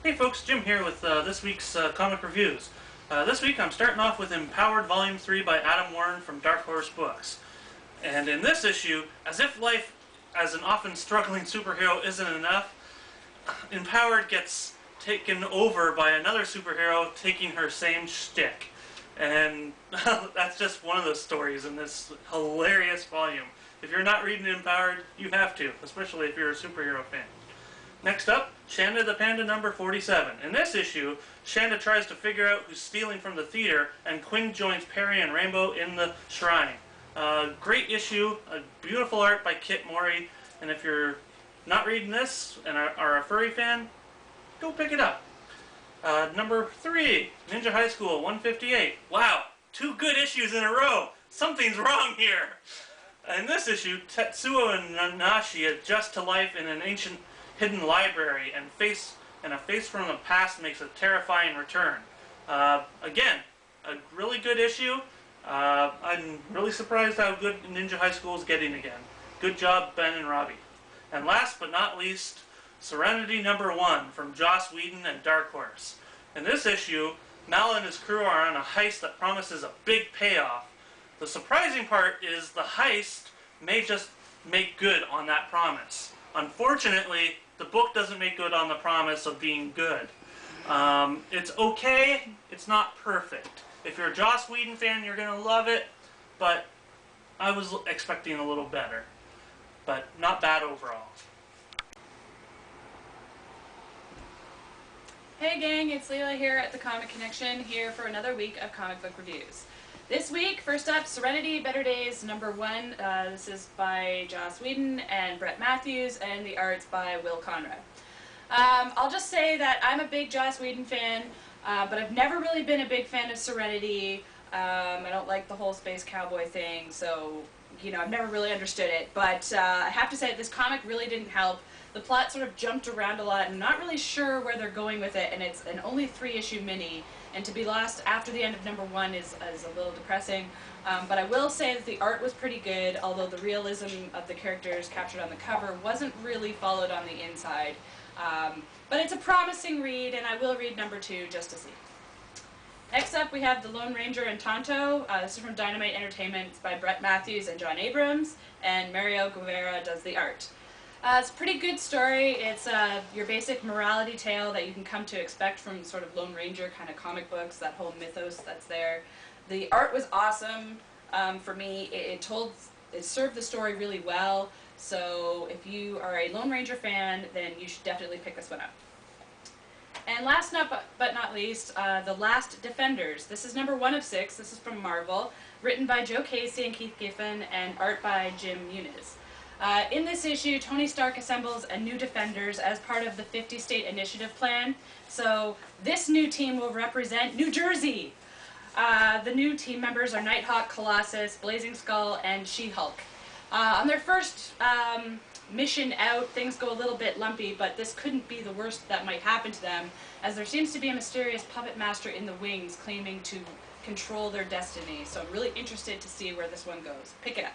Hey folks, Jim here with this week's comic reviews. This week I'm starting off with Empowered Volume 3 by Adam Warren from Dark Horse Books. And in this issue, as if life as an often struggling superhero isn't enough, Empowered gets taken over by another superhero taking her same shtick. And that's just one of the stories in this hilarious volume. If you're not reading Empowered, you have to, especially if you're a superhero fan. Next up, Shanda the Pand number 47. In this issue, Shanda tries to figure out who's stealing from the theater, and Quinn joins Perry and Rainbow in the shrine. Great issue, a beautiful art by Kit Mori, and if you're not reading this and are a furry fan, go pick it up. Number 3, Ninja High School 158. Wow, 2 good issues in a row. Something's wrong here. In this issue, Tetsuo and Nanashi adjust to life in an ancient hidden library, and a face from the past makes a terrifying return. Again, a really good issue. I'm really surprised how good Ninja High School is getting again. Good job, Ben and Robbie. And last but not least, Serenity number 1 from Joss Whedon and Dark Horse. In this issue, Mal and his crew are on a heist that promises a big payoff. The surprising part is the heist may just make good on that promise. Unfortunately, the book doesn't make good on the promise of being good. It's okay, it's not perfect. If you're a Joss Whedon fan, you're going to love it, but I was expecting a little better. But not bad overall. Hey gang, it's Leila here at the Comic Connection, here for another week of comic book reviews. This week, first up, Serenity, Better Days, number 1. This is by Joss Whedon and Brett Matthews, and the art's by Will Conrad. I'll just say that I'm a big Joss Whedon fan, but I've never really been a big fan of Serenity. I don't like the whole space cowboy thing, so, you know, I've never really understood it. But I have to say that this comic really didn't help. The plot sort of jumped around a lot, and I'm not really sure where they're going with it, and it's an only 3-issue mini. And to be lost after the end of number 1 is a little depressing. But I will say that the art was pretty good, although the realism of the characters captured on the cover wasn't really followed on the inside. But it's a promising read, and I will read number 2 just to see. Next up, we have the Lone Ranger Tonto. This is from Dynamite Entertainment. It's by Brett Matthews and John Abrams, and Mario Guevara does the art. It's a pretty good story. It's your basic morality tale that you can come to expect from sort of Lone Ranger kind of comic books, that whole mythos that's there. The art was awesome for me. It served the story really well, so if you are a Lone Ranger fan, then you should definitely pick this one up. And last but not least, The Last Defenders. This is number 1 of 6. This is from Marvel, written by Joe Casey and Keith Giffen, and art by Jim Muniz. In this issue, Tony Stark assembles a new Defenders as part of the 50-state initiative plan. So this new team will represent New Jersey. The new team members are Nighthawk, Colossus, Blazing Skull, and She-Hulk. On their first mission out, things go a little bit lumpy, but this couldn't be the worst that might happen to them, as there seems to be a mysterious puppet master in the wings claiming to control their destiny. So I'm really interested to see where this one goes. Pick it up.